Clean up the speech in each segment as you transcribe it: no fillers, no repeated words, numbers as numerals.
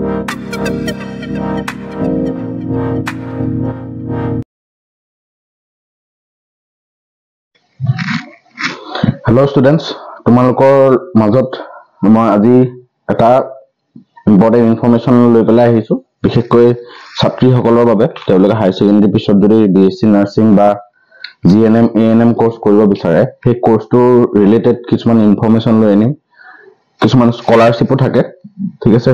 Hello students, তোমালোকৰ মাজত মই আজি এটা ইম্পৰ্টেন্ট ইনফৰমেশন লৈ পেলাই আহিছো বিশেষকৈ ছাত্ৰীসকলৰ বাবে তেওঁলোকে হাই সেকেন্ডাৰী পিছত যদি বিএসসি নাৰ্ছিং বা জিএনএম এএনএম কোৰ্স কৰিব বিচাৰে সেই কোৰ্সটো ৰিলেটেড কিছুমান ইনফৰমেশন লৈ আনিম কিছুমান স্কলাৰশিপো থাকে ঠিক আছে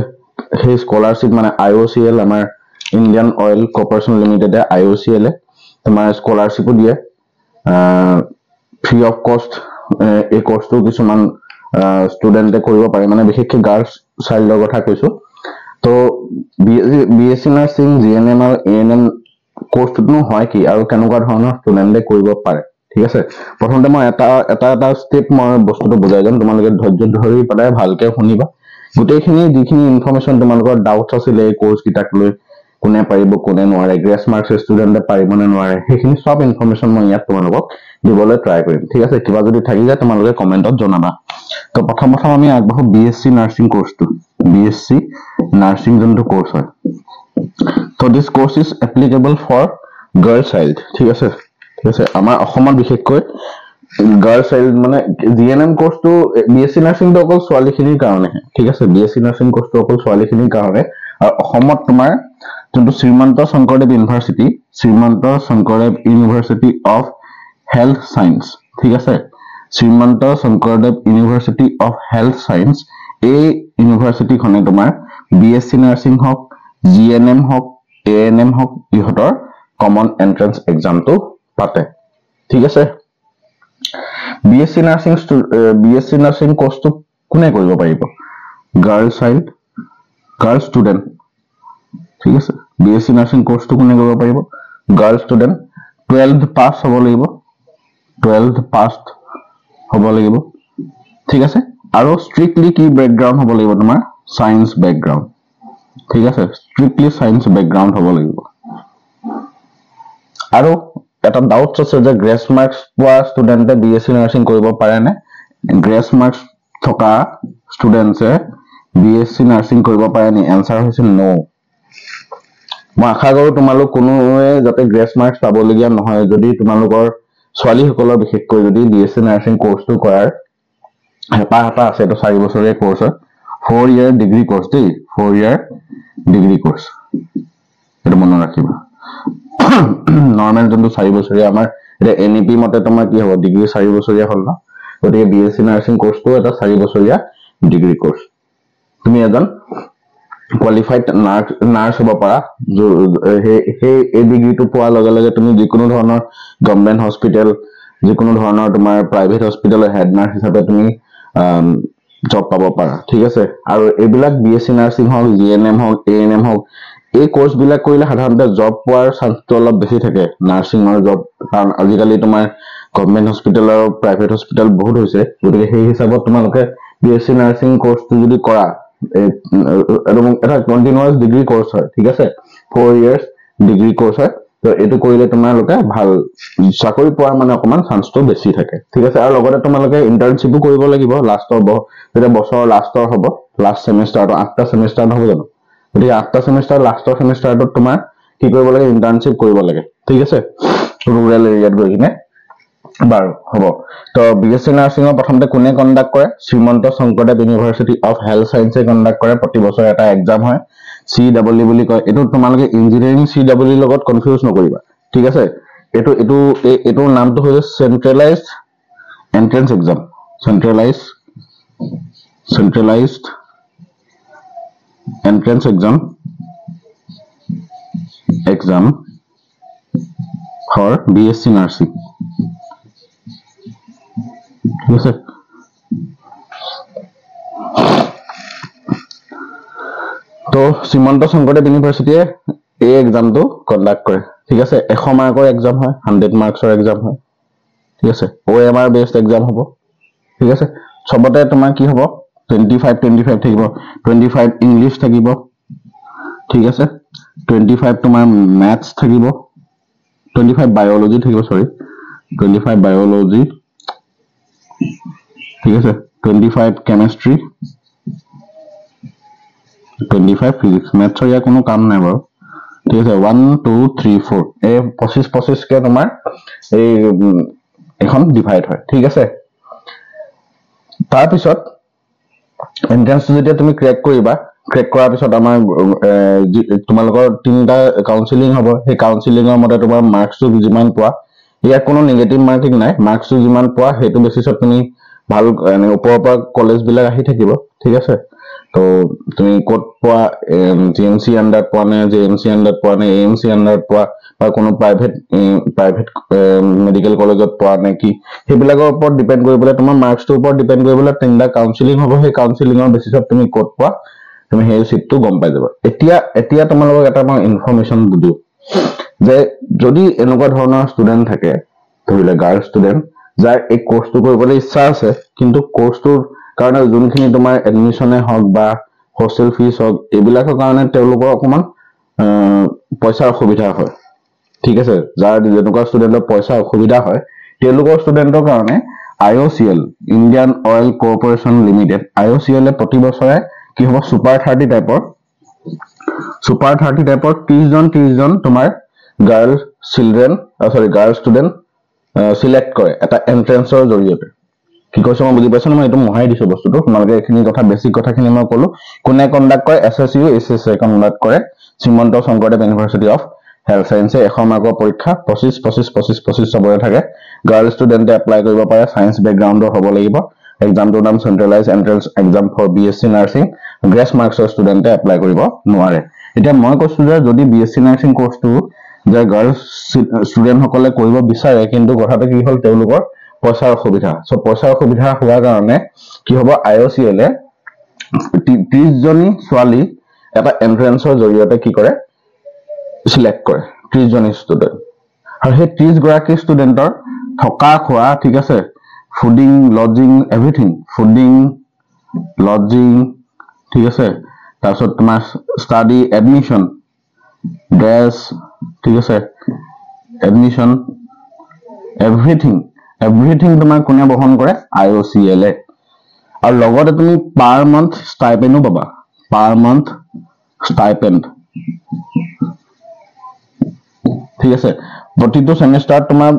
সেই স্কলাৰশিপ মানে আইওসিএল আমাৰ Indian oil corporation limited IOCL তোমাৰ স্কলাৰশিপো দিয়ে ফ্ৰী অফ কষ্ট এই কোৰ্সটো কিছুমান ষ্টুডেন্টে কৰিব পাৰে মানে বিশেষকৈ গাৰ্লছ চাইল্ডৰ কথা কৈছো তো বিএসসি নাৰ্ছিং জিএনএম আৰু এএনএম কোৰ্সটো হয় কি আৰু কেনেকুৱা ধৰণৰ ষ্টুডেন্টে কৰিব পাৰে ঠিক আছে প্ৰথমতে মই এটা স্টেপ মই বস্তুটো বুজাই যাম তোমালোকে ধৈৰ্য ধৰি পেলাই ভালকে শুনিবা গোটেইখিনি যিখিনি ইনফৰমেশন তোমালোকৰ ডাউটছ আছিল এই কোৰ্স কিটাক লৈ কোনে পাৰিব কোনে নোৱাৰে গ্ৰেছ মাৰ্কছ ষ্টুডেন্টে পাৰিব নে নোৱাৰে সেইখিনি সব ইনফৰমেশন মই ইয়াত তোমালোকক দিবলৈ ট্ৰাই কৰিম ঠিক আছে কিবা যদি থাকি যায় তোমালোকে কমেন্টত জনাবা তো প্ৰথম আমি আগবঢ়ো বিএসসি নাৰ্ছিং কোৰ্সটো বিএসসি নাৰ্ছিং যোনটো কোৰ্স হয় তো this course is applicable for girl child ঠিক আছে আমাৰ অসমত বিশেষকৈ গাৰ্ল চাইল্ড মানে জিএনএম কোৰ্সটো বিএসসি নাৰ্ছিংটো অকল ছোৱালীখিনিৰ কাৰণে ঠিক আছে বিএসসি নাৰ্ছিং কোৰ্সটো অকল ছোৱালীখিনিৰ কাৰণে আৰু অসমত তোমাৰ যোনটো Srimanta Sankardev university of health science ঠিক আছে Srimanta Sankardev university of health science এই ইউনিভাৰ্চিটিখনে তোমাৰ বিএসসি নাৰ্ছিং হক জিএনএম হক এএনএম হক ইহঁতৰ কমন এন্ট্ৰেন্স এক্সামটো পাতে ঠিক আছে বিএসসি নাৰ্ছিং কোৰ্সটো কোনে কৰিব পাৰিব গাৰ্ল ষ্টুডেন্ট ঠিক আছে বিএসসি নাৰ্ছিং কোৰ্সটো কোনে কৰিব পাৰিব গাৰ্ল ষ্টুডেন্ট 12th পাছ হ'ব লাগিব ঠিক আছে আৰু স্ট্ৰিক্টলি কি ব্যাকগ্ৰাউন্ড হ'ব লাগিব তোমাৰ সায়েন্স ব্যাকগ্ৰাউন্ড ঠিক আছে স্ট্ৰিক্টলি সায়েন্স ব্যাকগ্ৰাউন্ড হ'ব লাগিব আৰু এটা ডাউটছ আছে যে গ্ৰেছ মাৰ্কছ পোৱা ষ্টুডেন্টে বিএসসি নাৰ্ছিং কৰিব পাৰে নে গ্ৰেছ মাৰ্কছ থকা ষ্টুডেন্টছে বিএসসি নাৰ্ছিং কৰিব পাৰে নে এনসাৰ হৈছে নো মই আশা কৰো তোমালোক কোনোৱে যাতে গ্ৰেছ মাৰ্কছ পাবলগীয়া নহয় যদি তোমালোকৰ ছোৱালীসকলৰ বিশেষকৈ যদি বিএসসি নাৰ্ছিং কোৰ্সটো কৰাৰ হেঁপাহ আছে এটা 4 বছৰীয়া কোৰ্স হয় 4 ইয়াৰ ডিগ্ৰী কোৰ্স দেই 4 ইয়াৰ ডিগ্ৰী কোৰ্স এটা মনত ৰাখিবা নৰ্মেল যোনটো 4 বছৰীয়া আমাৰ এটা এনইপি মতে তোমাৰ কি হ'ব ডিগ্ৰী 4 বছৰীয়া হ'ল না গতিকে বিএসসি নাৰ্ছিং কোৰ্সটো এটা 4 বছৰীয়া ডিগ্ৰী কোৰ্স তুমি এজন qualified nurse হ'ব পাৰা হে এই ডিগ্ৰীটো পোৱাৰ লগে লগে তুমি যিকোনো ধৰণৰ গভৰ্ণমেন্ট হস্পিটেল যিকোনো ধৰণৰ তোমাৰ প্ৰাইভেট হস্পিটেলৰ হেড নাৰ্ছ হিচাপে তুমি জব পাব পাৰা ঠিক আছে আৰু এইবিলাক বিএসসি নাৰ্ছিং হওক জিএনএম হওক এএনএম হওক এই কোৰ্স বিলাক কৰিলে সাধাৰণতে জব পোৱাৰ চান্সটো অলপ বেছি থাকে নাৰ্ছিঙৰ জব কাৰণ আজিকালি তোমাৰ গভৰ্ণমেন্ট হস্পিটেল আৰু প্ৰাইভেট হস্পিটেল বহুত হৈছে গতিকে সেই হিচাপত তোমালোকে বিএসসি নাৰ্ছিং কোৰ্সটো যদি কৰা এটা কন্টিনিউয়াস ডিগ্ৰী কোৰ্স হয় ঠিক আছে 4 ইয়াৰ্স ডিগ্ৰী কোৰ্স হয় তো এটো কৰিলে তোমালোকে ভাল চাকৰি পোৱাৰ মানে অকমান চান্সটো বেছি থাকে ঠিক আছে আৰু লগতে তোমালোকে ইন্টাৰ্নশিপো কৰিব লাগিব লাষ্টৰ যেতিয়া বছৰ লাষ্টৰ হ'ব লাষ্ট সেমিষ্টাৰটো 8টা সেমিষ্টাৰ হ'ব জানো গতিকে 8টা সেমিষ্টাৰ লাষ্টৰ সেমিষ্টাৰটো তোমাৰ কি কৰিব লাগে ইন্টাৰ্নশিপ কৰিব লাগে ঠিক আছে ৰুৰাল এৰিয়াত গৈ কিনে বাৰু হ'ব তো বিএসসি নাৰ্ছিং প্ৰথমতে কোনে কন্ডাক্ট কৰে Srimanta Sankardev university of health সায়েন্সে কন্ডাক্ট কৰে প্ৰতি বছৰ এটা এক্সাম হয় সিডব্লিউ বুলি কয় এটো তোমালোকে ইঞ্জিনিয়াৰিং সিডব্লিউ লগত কনফিউজ নকৰিবা ঠিক আছে এটো নামটো হৈছে centralized entrance exam centralized entrance exam for BSc nursing ঠিক আছে তো শ্ৰীমন্ত শংকৰদেৱ ইউনিভাৰ্চিটিয়ে এই এক্সামটো কন্ডাক্ট কৰে ঠিক আছে 100 মাৰ্কৰ এক্সাম হয় 100 মাৰ্কছৰ এক্সাম হয় ঠিক আছে ওএমআৰ বেসড এক্সাম হ'ব ঠিক আছে সবতে তোমাৰ কি হ'ব 25 থাকিব 25 ইংলিশ থাকিব ঠিক আছে 25 তোমাৰ ম্যাথছ থাকিব 25 বায়োলজি থাকিব সৰি 25 বায়োলজি ঠিক আছে 25 কেমিষ্ট্ৰি 25 ফিজিক্স মেথছৰ ইয়াৰ কোনো কাম নাই বাৰু ঠিক আছে 1 2 3 4 এই 25 কে তোমাৰ এই এখন ডিভাইড হয় ঠিক আছে তাৰ পিছত এন্ট্ৰেন্স যেতিয়া তুমি ক্ৰেক কৰিবা ক্ৰেক কৰাৰ পিছত আমাৰ তোমালোকৰ তিনটা কাউন্সেলিং হ'ব সেই কাউন্সেলিংৰ মতে তোমাৰ মাৰ্কসটো যিমান পোৱা ইয়াত কোনো নেগেটিভ মাৰ্কিং নাই মাৰ্কসটো যিমান পোৱা সেইটো বেচিছত তুমি ভাল ওপৰৰ পৰা কলেজ বিলাক আহি থাকিব ঠিক আছে তো তুমি কোড পোৱা জিএমসি আন্ডাৰ পোৱা নে জেএমসি আন্ডাৰ পোৱা নে এএমসি আন্ডাৰ পোৱা বা কোনো প্ৰাইভেট মেডিকেল কলেজত পোৱা নে কি সেইবিলাকৰ ওপৰত ডিপেন্ড কৰিবলৈ তোমাৰ মাৰ্কসটোৰ ওপৰত ডিপেন্ড কৰিবলৈ তিনটা কাউন্সেলিং হ'ব সেই কাউন্সেলিংৰ বেচিছত তুমি কোড পোৱা তুমি সেই সিটটো গম পাই যাবা এতিয়া তোমালোকক এটা মই ইনফৰমেশন দিও যে যদি এনেকুৱা ধৰণৰ ষ্টুডেন্ট থাকে ধৰিলে গাৰ্ল ষ্টুডেন্ট যাৰ এই কোৰ্সটো কৰিবলৈ ইচ্ছা আছে কিন্তু কোৰ্সটোৰ কাৰণে যোনখিনি তোমাৰ এডমিশনে হওক বা হোস্টেল ফিজ হওক এইবিলাকৰ কাৰণে তেওঁলোকৰ অকমান পইচাৰ অসুবিধা হয় ঠিক আছে যাৰ যেনেকুৱা ষ্টুডেন্টৰ পইচা অসুবিধা হয় তেওঁলোকৰ ষ্টুডেন্টৰ কাৰণে IOCL Indian oil corporation limited IOCL এ প্ৰতি বছৰে কি হ'ব সুপাৰ 30 টাইপৰ 30 জন তোমাৰ গাৰ্ল ষ্টুডেন্ট সিলেক্ট কৰে এটা এন্ট্ৰেন্সৰ জৰিয়তে কি কৈছো মই বুজি পাইছো মই এটো মহাই দিছো বস্তুটো তোমালোকে এখিনি কথা বেসিক কথাখিনি মই কলো কোনে কন্ডাক্ট কৰে SSU SSA কন্ডাক্ট কৰে Srimanta Sankardev university of health science এখন মাৰ্কৰ পৰীক্ষা 25 চবৰে থাকে গাৰ্ল ষ্টুডেন্টে এপ্লাই কৰিব পাৰে সায়েন্স ব্যাকগ্ৰাউণ্ডৰ হ'ব লাগিব এক্সামটোৰ নাম centralize entrance exam for BSc nursing grace মাৰ্কছৰ ষ্টুডেন্টে এপ্লাই কৰিব নোৱাৰে এতিয়া মই কৈছো যে যদি BSc নাৰ্সিং কোৰ্সটো যে গাৰ্ল ষ্টুডেন্ট সকলে কৰিব বিচাৰে কিন্তু কথাটো কি হ'ল তেওঁলোকৰ পইচাৰ অসুবিধা সো পইচাৰ অসুবিধা হোৱাৰ কাৰণে কি হ'ব IOCL এ 30 জনী ছোৱালী এটা এন্ট্ৰেন্সৰ জৰিয়তে কি কৰে সিলেক্ট কৰে 30 জনী ষ্টুডেন্ট আৰু সেই 30 গৰাকী ষ্টুডেন্টৰ থকা খোৱা ঠিক আছে fooding lodging everything fooding lodging ঠিক আছে তাৰপিছত তোমাৰ ষ্টাডি এডমিশন ড্ৰেছ ঠিক আছে এডমিশন এভৰিথিং তোমাৰ কোনে বহন কৰে IOCL এ আৰু লগতে তুমি পাৰ মান্থ স্টাইপেন্ডও পাবা পাৰ মান্থ স্টাইপেন্ড ঠিক আছে প্ৰতিটো সেমিস্টাৰ তোমাৰ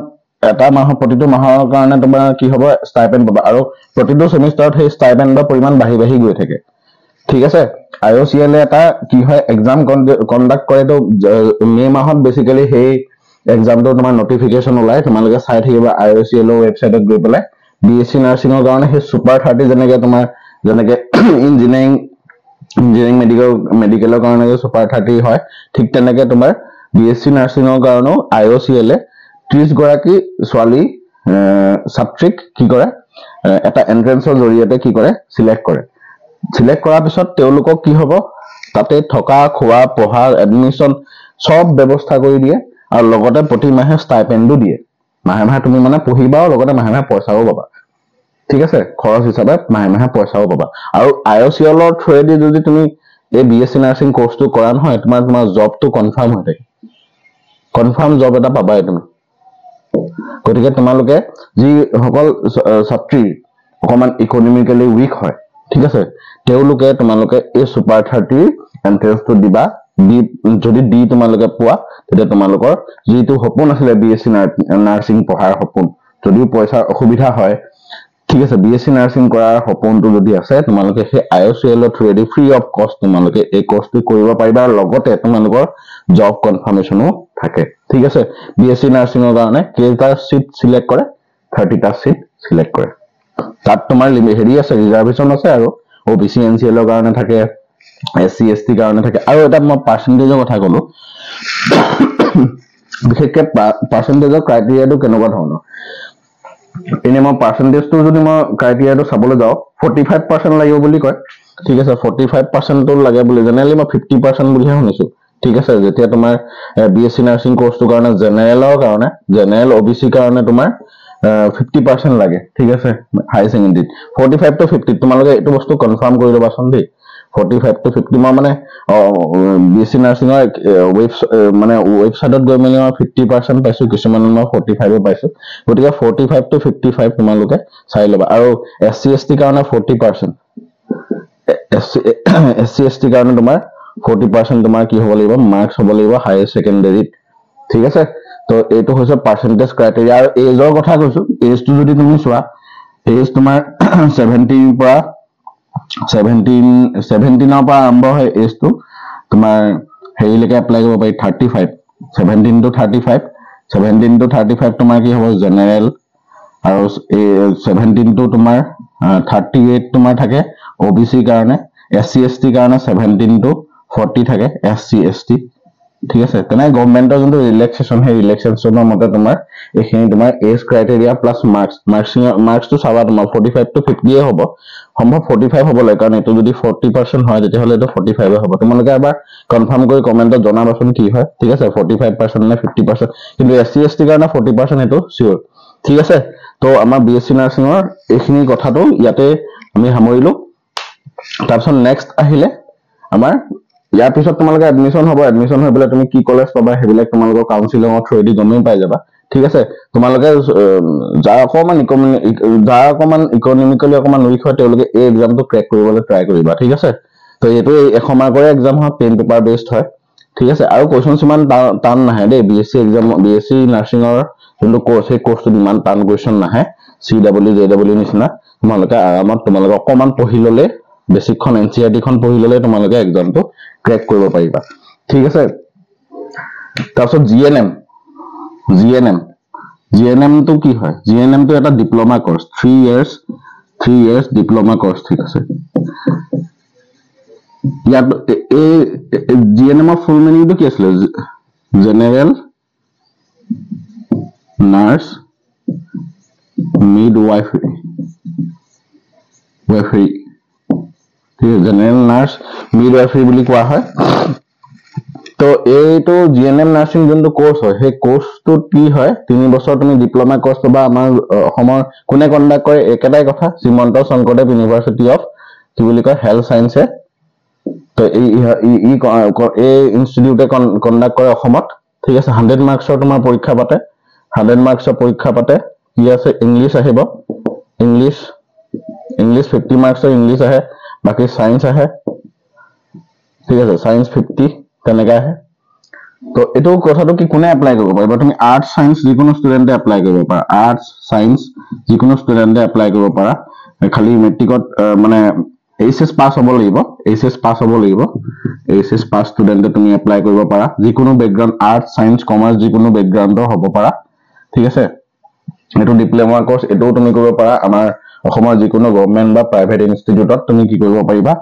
এটা প্ৰতিটো মাহৰ কাৰণে তোমাৰ কি হ'ব স্টাইপেন্ড পাবা আৰু প্ৰতিটো সেমিস্টাৰত সেই স্টাইপেন্ডৰ পৰিমাণ বাঢ়ি গৈ থাকে ঠিক আছে IOCL এ এটা কি হয় এক্সাম কন্ডাক্ট কৰে তো মে মাহত বেসিক্যালি সেই এক্সামটো তোমাৰ নটিফিকেশন ওলাই তোমালোকে চাই থাকিবা IOCL ৰ ওয়েবসাইটত গৈ পেলাই BSc নাৰ্সিংৰ কাৰণে সেই সুপাৰ 30 যেনেকে ইঞ্জিনিয়াৰিং মেডিকেলৰ কাৰণে সুপাৰ 30 হয় ঠিক তেনেকে তোমাৰ BSc নাৰ্সিংৰ কাৰণে IOCL এ 30 গৰাকী ছোৱালী ছাত্ৰীক কি কৰে এটা এন্ট্ৰেন্সৰ জৰিয়তে কি কৰে সিলেক্ট কৰাৰ পিছত তেওঁলোকক কি হ'ব তাতে থকা খোৱা পঢ়া এডমিশন সব ব্যৱস্থা কৰি দিয়ে আৰু লগতে প্ৰতি মাহে স্টাইপেন্ডও দিয়ে মাহে তুমি মানে পঢ়িবা আৰু লগতে মাহে পইচাও পাবা ঠিক আছে খৰচ হিচাপে মাহে পইচাও পাবা আৰু IOCL ৰ থ্ৰুৱেদি যদি তুমি এই BSc নাৰ্সিং কোৰ্সটো কৰা নহয় তোমাৰ জবটো কনফাৰ্ম হৈ থাকে কনফাৰ্ম জব এটা পাবাই তুমি গতিকে তোমালোকে যি সকল ছাত্ৰী অকমান ইকোনমিক্যালি উইক হয় ঠিক আছে তোমালোকে এই সুপাৰ 30 এন্ট্ৰেন্সটো দিবা যদি দি তোমালোকে পোৱা তেতিয়া তোমালোকৰ যিটো সপোন আছিল BSc নাৰ্সিং পঢ়াৰ সপোন যদিও পইচাৰ অসুবিধা হয় ঠিক আছে BSc নাৰ্সিং কৰাৰ সপোনটো যদি আছে তোমালোকে সেই IOCL ৰ থ্ৰুৱেদি ফ্ৰী অফ কষ্ট তোমালোকে এই কোৰ্সটো কৰিব পাৰিবা লগতে তোমালোকৰ জব কনফাৰ্মেশনো থাকে ঠিক আছে BSc নাৰ্সিংৰ কাৰণে কেইটা সিট সিলেক্ট কৰে 30টা সিট সিলেক্ট কৰে তাত তোমাৰ হেৰি আছে ৰিজাৰ্ভেশন আছে আৰু OBC NCL ৰ কাৰণে থাকে SC ST কাৰণে থাকে আৰু এটা মই পাৰ্সেন্টেজৰ কথা ক'লো বিশেষকৈ পাৰ্সেন্টেজৰ ক্ৰাইটেৰিয়াটো কেনেকুৱা ধৰণৰ এনে মই পাৰ্সেন্টেজটো যদি মই ক্ৰাইটেৰিয়াটো চাবলৈ যাও 45% লাগিব বুলি কয় ঠিক আছে 45% তো লাগে বুলি জেনেৰেলি মই 50% বুলিহে শুনিছো ঠিক আছে যেতিয়া তোমাৰ BSc নাৰ্সিং কোৰ্সটোৰ কাৰণে জেনেৰেল OBC কাৰণে তোমাৰ 50% লাগে ঠিক আছে হাই সেকেন্ডাৰী 45 to 50 তোমালোকে এটো বস্তু কনফাৰ্ম কৰি লবা সন্দি 45 to 50 মানে BSc নাৰ্সিং মানে ওয়েবসাইটত গৈ মেলি 50% পাইছো কিছুমান মই 45 পাইছো গতিকে 45 to 55 তোমালোকে চাই লবা আৰু SC ST কাৰণে 40% SC ST কাৰণে তোমাৰ 40% তোমাৰ কি হ'ব লাগিব মাৰ্কস হ'ব লাগিব হায়াৰ সেকেন্ডাৰীত ঠিক আছে তো এইটো হৈছে পাৰ্সেন্টেজ ক্ৰাইটেৰিয়া আৰু এজৰ কথা কৈছো এজটো যদি তুমি চোৱা এজ তোমাৰ 17 পৰা 17 পৰা আৰম্ভ হয় এজটো তোমাৰ হেৰিলৈকে এপ্লাই কৰিব পাৰি 35 17 to 35 তোমাৰ কি হ'ব জেনাৰেল আৰু 17 to তোমাৰ 38 তোমাৰ থাকে OBC কাৰণে SC ST কাৰণে 17 to 40 থাকে SC ST ঠিক আছে তেনে গভৰ্ণমেন্টৰ যোনটো ৰিলেক্সেশন হে ৰিলেক্সেশনৰ মতে তোমাৰ এইখিনি তোমাৰ এজ ক্ৰাইটেৰিয়া প্লাস মাৰ্কস তো চাবা তোমাৰ 45 to 50 এ হ'ব সম্ভৱ 45 হ'ব লাগে কাৰণ এটো যদি 40% হয় তেতিয়া হলে এটো 45 হ'ব তোমালোকে এবাৰ কনফাৰ্ম কৰি কমেন্টত জনাবাচোন কি হয় ঠিক আছে 45% নে 50% কিন্তু SC ST কাৰণে 40% এটো সিওৰ ঠিক আছে তো আমাৰ BSc নাৰ্সিংৰ এইখিনি কথাটো ইয়াতে আমি সামৰিলো তাৰপিছত নেক্সট আহিলে আমাৰ ইয়াৰ পিছত তোমালোকে এডমিশন হ'ব এডমিশন হৈ বলে তুমি কি কলেজ পাবা হেবিলাক তোমালোকৰ কাউন্সিলিংৰ থ্ৰুদি গমেই পাই যাবা ঠিক আছে তোমালোকে যাৰ অকমান ইকনমিক্যালি অকমান উইক হয় তেওঁলোকে এই এক্সামটো ক্ৰেক কৰিবলৈ ট্ৰাই কৰিবা ঠিক আছে তো এইটো 100 মাৰ্কৰ এক্সাম হয় পেন পেপাৰ বেসড হয় ঠিক আছে আৰু কোৱেশ্চন ইমান টান নাহে দেই BSc এক্সাম BSc নাৰ্সিংৰ যোনটো কোৰ্স সেই কোৰ্সটো ইমান টান কোৱেশ্চন নাহে CW JW নিচিনা তোমালোকে আৰামত তোমালোকে অকমান পঢ়ি ললে বেসিকখন NCERT খন পঢ়ি ললে তোমালোকে এক্সামটো ক্ৰেক কৰিব পাৰিবা ঠিক আছে তাৰপিছত GNM তো কি হয় GNM তো এটা diploma course 3 years diploma course ঠিক আছে ইয়াত এই GNM এর ফুল মিনিং তো কি আছিল general nurse midwifery general nurse midwifery বুলি কোৱা হয় তো এইটো GNM নাৰ্সিং যোনটো কোৰ্স হয় সেই কোৰ্সটো কি হয় 3 বছৰ তুমি ডিপ্লোমা কোৰ্স বা আমাৰ অসমৰ কোনে কন্ডাক্ট কৰে একেটাই কথা শ্ৰীমন্ত শংকৰদেৱ ইউনিভাৰ্সিটি অফ কি বুলি কয় হেলথ সায়েন্সে তো এই ইনস্টিটিউটে কন্ডাক্ট কৰে অসমত ঠিক আছে 100 মাৰ্কছৰ তোমাৰ পৰীক্ষা পাতে 100 মাৰ্কছৰ পৰীক্ষা পাতে কি আছে ইংলিশ আহিব ইংলিশ 50 মাৰ্কছৰ ইংলিশ আহে বাকি সায়েন্স আহে ঠিক আছে সায়েন্স 50 তেনেকা আহে তো এটো কথাটো কি কোনে এপ্লাই কৰিব পাৰিবা তুমি আৰ্টস সায়েন্স যিকোনো ষ্টুডেন্টে এপ্লাই কৰিব পাৰা আৰ্টস সায়েন্স যিকোনো ষ্টুডেন্টে এপ্লাই কৰিব পাৰা খালি মেট্ৰিকত মানে HS পাস হ'ব লাগিব HS পাস ষ্টুডেন্টে তুমি এপ্লাই কৰিব পাৰা যিকোনো ব্যাকগ্ৰাউন্ড আৰ্টস সায়েন্স কমাৰ্স যিকোনো ব্যাকগ্ৰাউন্ডৰ হ'ব পাৰা ঠিক আছে এটো ডিপ্লোমা কোৰ্স এটো তুমি কৰিব পাৰা আমাৰ অসমৰ যিকোনো গভৰ্ণমেন্ট বা প্ৰাইভেট ইনষ্টিটিউটত তুমি কি কৰিব পাৰিবা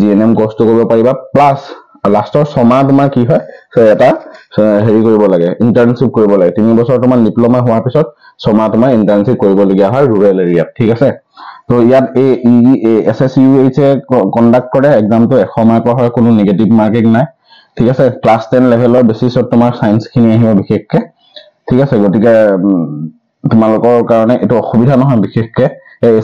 GNM কোৰ্সটো কৰিব পাৰিবা প্লাস লাষ্টৰ 6 মাহ তোমাৰ কি হয় এটা হেৰি কৰিব লাগে ইন্টাৰ্নশিপ কৰিব লাগে 3 বছৰ তোমাৰ ডিপ্লোমা হোৱাৰ পিছত 6 মাহ তোমাৰ ইন্টাৰ্নশিপ কৰিব লগিয়া হয় ৰুৰাল এৰিয়াত ঠিক আছে তো ইয়াত SSUH কন্ডাক্ট কৰে এক্সামটো 100 মাৰ্কৰ হয় কোনো নেগেটিভ মাৰ্কিং নাই ঠিক আছে ক্লাস 10 লেভেলৰ বেসিছত তোমাৰ সায়েন্স খিনি আহিব বিশেষকে ঠিক আছে গটিকে তোমালোকৰ কাৰণে এটো অসুবিধা নহয় বিশেষকে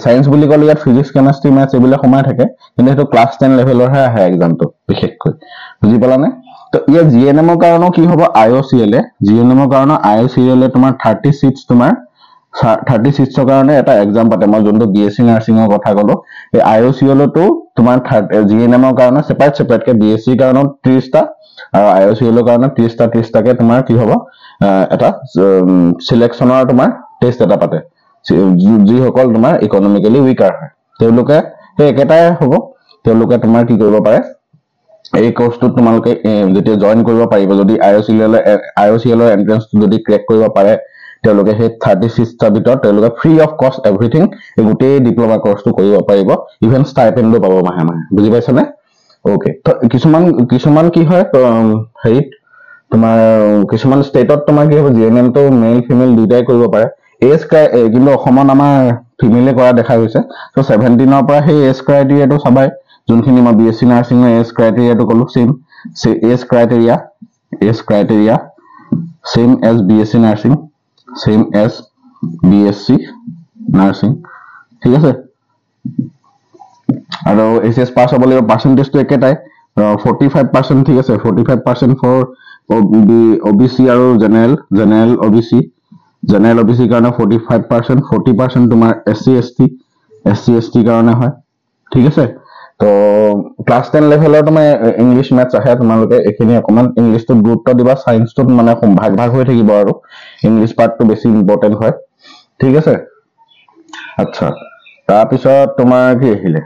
সায়েন্স বুলি কলে ইয়াত ফিজিক্স কেমিষ্ট্ৰি ম্যাথছ এবিলা সময় থাকে কিন্তু এটো ক্লাস 10 লেভেলৰ হে আহে এক্সামটো বিশেষকৈ বুজি পালানে তো ইয়া GNM ৰ কাৰণে কি হ'ব IOCL GNM ৰ কাৰণে IOCL তোমাৰ 36 তোমাৰ 36 ৰ কাৰণে এটা এক্সাম পাতে মই যোনটো BSc নাৰ্সিংৰ কথা কলো এই IOCL তো তোমাৰ GNM ৰ কাৰণে সেপাৰেট কে BSc কাৰণে 30 টা আৰু IOCL ৰ কাৰণে 30 টাকে তোমাৰ কি হ'ব এটা সিলেকশনৰ তোমাৰ টেস্ট এটা পাতে যি সকল তোমাৰ ইকনমিক্যালি উইকাৰ হয় তেওঁলোকে সেই একেটাই হ'ব তেওঁলোকে তোমাৰ কি কৰিব পাৰে এই কোৰ্সটো তোমালোকে যেতিয়া জয়েন কৰিব পাৰিব যদি IOCL ৰ এন্ট্ৰেন্স যদি ক্ৰেক কৰিব পাৰে তেওঁলোকে সেই 36 টা ভিতৰত তেওঁলোকে ফ্ৰী অফ কষ্ট এভৰিথিং এই গোটেই ডিপ্লোমা কোৰ্সটো কৰিব পাৰিব ইভেন স্টাইপেন্ডো পাব মাহে মাহে বুজি পাইছানে ওকে তো কিছুমান কি হয় হেৰিত তোমাৰ কিছুমান ষ্টেটত তোমাৰ কি হ'ব GNM তো মেল ফিমেল দুটাই কৰিব পাৰে এজ কিন্তু অসমত আমাৰ ফিমেলে কৰা দেখা গৈছে তো 17 ৰ পৰা সেই এজ ক্ৰাইটেৰিয়াটো সবাই যোনখিনি মই BSc নাৰ্সিংৰ এজ ক্ৰাইটেৰিয়াটো কলো same age criteria same age BSc nursing same age BSc nursing ঠিক আছে আৰু HS পাস হ'ব লাগিব পাৰ্সেন্টেজটো একেটাই 45% ঠিক আছে 45% ফৰ OBC আৰু জেনাৰেল OBC কাৰণে 45% 40% তোমাৰ SC ST কাৰণে হয় ঠিক আছে তো ক্লাছ 10 লেভেলৰ তোমাৰ ইংলিছ মেথছ আহে তোমালোকে এখিনি অকমান ইংলিছটো গুৰুত্ব দিবা সায়েন্সটো মানে ভাগ ভাগ হৈ থাকিব আৰু ইংলিছ পাৰ্টটো বেছি ইম্পৰ্টেন্ট হয় ঠিক আছে আচ্ছা তাৰ পিছত তোমাৰ কি আহিলে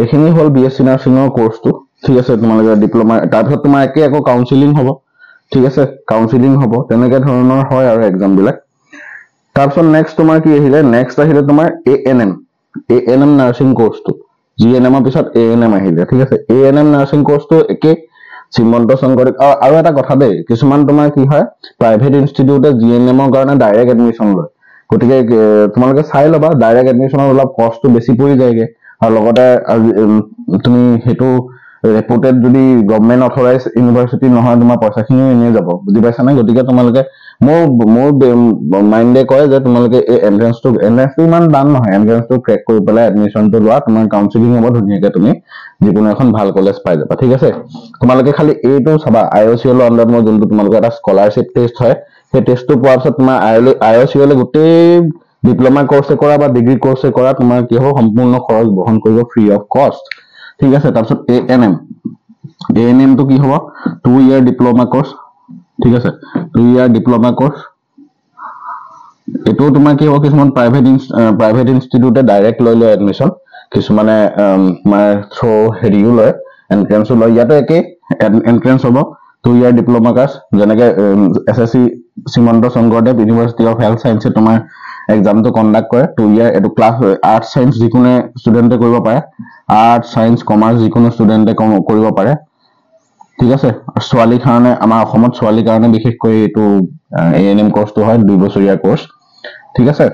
এখিনি হল বিএসসি নাৰ্ছিঙৰ কোৰ্সটো ঠিক আছে তোমালোকে ডিপ্লোমা তাৰ পিছত তোমাৰ একে আকৌ কাউন্সেলিং হ'ব ঠিক আছে কাউন্সেলিং হ'ব তেনেকে ধৰণৰ হয় আৰু এক্সাম বিলাক তাৰ পিছত নেক্সট তোমাৰ কি আহিলে নেক্সট আহিলে তোমাৰ এএনএম নাৰ্ছিং কোৰ্সটো জিএনএম ৰ পিছত এএনএম আহিলে ঠিক আছে এএনএম নাৰ্ছিং কোৰ্সটো একে শ্ৰীমন্ত শংকৰদেৱ আৰু এটা কথা দেই কিছুমান তোমাৰ কি হয় প্ৰাইভেট ইনষ্টিটিউটে জিএনএম ৰ কাৰণে ডাইৰেক্ট এডমিশন লয় গতিকে তোমালোকে চাই লবা ডাইৰেক্ট এডমিশনৰ অলপ কষ্টটো বেছি পৰি যায়গে আৰু লগতে তুমি হেতু ৰেপুটেড যদি গভৰ্নমেন্ট অথৰাইজ ইউনিভাৰ্সিটি নহয় তোমাৰ পইচাখিনিও এনে যাব বুজি পাইছা না গতিকে তোমালোকে মোৰ মাইন্ডে কয় যে তোমালোকে এই এন্ট্ৰেন্সটো ইমান দাম নহয় এন্ট্ৰেন্সটো ক্ৰেক কৰি পেলাই এডমিশনটো লোৱা তোমাৰ কাউন্সেলিং হ'ব ধুনীয়াকে তুমি যিকোনো এখন ভাল কলেজ পাই যাবা ঠিক আছে তোমালোকে খালি এইটো চাবা আইওসিএল আন্ডাৰত মই যোনটো তোমালোকে এটা স্কলাৰশ্বিপ টেষ্ট হয় সেই টেষ্টটো পোৱাৰ পিছত তোমাৰ আইওসিএল গোটেই ডিপ্লোমা কোৰ্সে কৰা বা ডিগ্ৰী কোৰ্সে কৰা তোমাৰ কি হ'ব সম্পূৰ্ণ খৰচ বহন কৰিব ফ্ৰী অফ কষ্ট ঠিক আছে তাৰ পিছত এএনএম টো কি হ'ব 2 ইয়াৰ ডিপ্লোমা কোৰ্স ঠিক আছে 2 ইয়াৰ ডিপ্লোমা কোৰ্স এটো তোমাৰ কি হ'ব কিছুমান প্ৰাইভেট ইনষ্টিটিউটে ডাইৰেক্ট লৈ এডমিশন কিছুমানে তোমাৰ থ্ৰু হেৰিও লয় এন্ট্ৰেন্সও লয় ইয়াতে একে এন্ট্ৰেন্স হ'ব 2 ইয়াৰ ডিপ্লোমা কোৰ্স যেনেকে SSC Srimanta Sankardev university of health সায়েন্সে তোমাৰ এক্সামটো কন্ডাক্ট কৰে 2 ইয়াৰ এটো ক্লাছ আৰ্টস সায়েন্স যিকোনো ষ্টুডেন্টে কৰিব পাৰে আৰ্টস সায়েন্স কমাৰ্চ যিকোনো ষ্টুডেন্টে কৰিব পাৰে ঠিক আছে ছোৱালীৰ কাৰণে আমাৰ অসমত ছোৱালীৰ কাৰণে বিশেষকৈ এটো এএনএম কোৰ্সটো হয় 2 বছৰীয়া কোৰ্স ঠিক আছে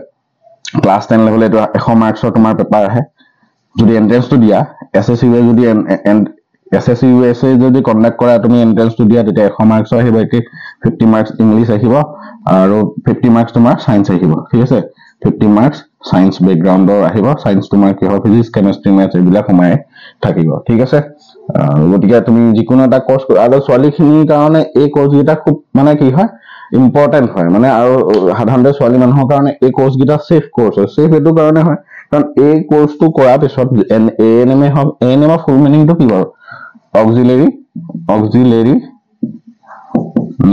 ক্লাছ 10 লেভেল এটো 100 মাৰ্কছৰ তোমাৰ পেপাৰ আহে যদি এন্ট্ৰেন্সটো দিয়া এসএসসি যদি এসএসসি ইউএসএ যদি কন্ডাক্ট কৰা তুমি এন্ট্ৰেন্সটো দিয়া তেতিয়া 100 মাৰ্কছৰ আহিব একে 50 মাৰ্কছ ইংলিশ আহিব আৰু 50 মাৰ্কছ তোমাৰ সায়েন্স আহিব ঠিক আছে 50 মাৰ্কছ সায়েন্স ব্যাকগ্ৰাউণ্ডৰ আহিব সায়েন্স তোমাৰ কি হয় ফিজিক্স কেমিষ্ট্ৰি মেথছ এইবিলাক সোমাই থাকিব ঠিক আছে গতিকে তুমি যিকোনো এটা কোৰ্স আৰু ছোৱালীখিনিৰ কাৰণে এই কোৰ্স গিটা খুব মানে কি হয় ইম্পৰ্টেন্ট হয় মানে আৰু সাধাৰণতে ছোৱালী মানুহৰ কাৰণে এই কোৰ্স গিটা সেফ কোৰ্স হয় সেফ এটো কাৰণে হয় কাৰণ এই কোৰ্সটো কৰাৰ পিছত এএনএম হক এএনএম ৰ ফুল মিনিংটো কি বাৰু অক্সিলাৰি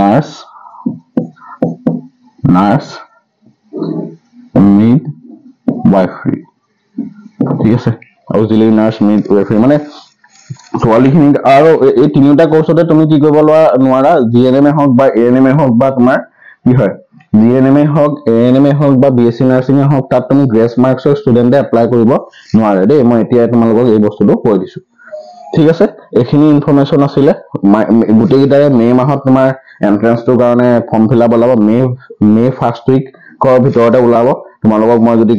নাৰ্ছ মিডৱাইফাৰী ঠিক আছে অক্সিলাৰি নাৰ্ছ মিডৱাইফাৰী মানে ছোৱালীখিনি আৰু এই তিনিটা কোৰ্সতে তুমি কি কৰিব নোৱাৰা জিএনএম হক বা এএনএম হক বা তোমাৰ কি হয় জিএনএম হক এএনএম হক বা বিএসসি নাৰ্ছিং হক তাত তুমি গ্ৰেছ মাৰ্কছৰ ষ্টুডেন্টে এপ্লাই কৰিব নোৱাৰে দেই মই এতিয়া তোমালোকক এই বস্তুটো কৈ দিছো ঠিক আছে এখিনি ইনফৰমেশন আছিল গুটেই গিটাৰে মে মাহত তোমাৰ এন্ট্ৰেন্সটোৰ কাৰণে ফৰ্ম ফিলআপ ওলাব মে ফাৰ্ষ্ট উইক কৰ ভিতৰতে ওলাব তোমালোকক মই যদি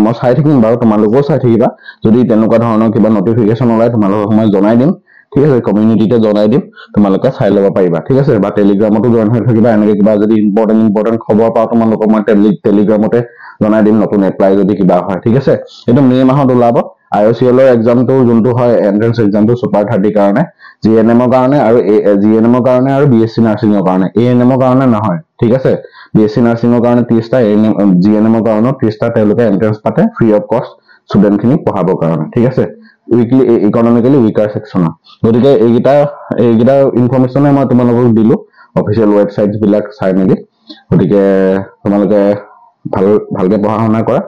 মই চাই থাকিম বাৰু তোমালোকও চাই থাকিবা যদি তেনেকুৱা ধৰণৰ কিবা নটিফিকেশন ওলাই তোমালোকক মই জনাই দিম ঠিক আছে কমিউনিটিতে জনাই দিম তোমালোকে চাই ল'ব পাৰিবা ঠিক আছে বা টেলিগ্ৰামতো জয়েন হৈ থাকিবা এনেকে কিবা যদি ইম্পৰ্টেন্ট খবৰ পাও তোমালোকক মই টেলিগ্ৰামতে জনাই দিম নতুন এপ্লাই যদি কিবা হয় ঠিক আছে এটো মে মাহত ওলাব আইওসিএল ৰ এক্সামটো যোনটো হয় এন্ট্ৰেন্স এক্সামটো সুপাৰ 30 কাৰণে জিএনএম ৰ কাৰণে আৰু জিএনএম ৰ কাৰণে আৰু বিএসসি নাৰ্ছিং ৰ কাৰণে এএনএম ৰ কাৰণে নহয় ঠিক আছে বিএসসি নাৰ্ছিং ৰ কাৰণে 30টা জিএনএম ৰ কাৰণে 30টা তেওঁলোকে এন্ট্ৰেন্স পাতে ফ্ৰী অফ কষ্ট ষ্টুডেন্ট খিনি পঢ়াবৰ কাৰণে ঠিক আছে উইকলি ইকোনমিক্যালি উইকাৰ সেকশনৰ গতিকে এইগিটা ইনফৰমেশনে মই তোমালোকক দিলো অফিচিয়েল ওয়েবসাইটস বিলাক চাই মেলি গতিকে তোমালোকে ভালকে পঢ়া শুনা কৰা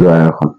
জয় অসম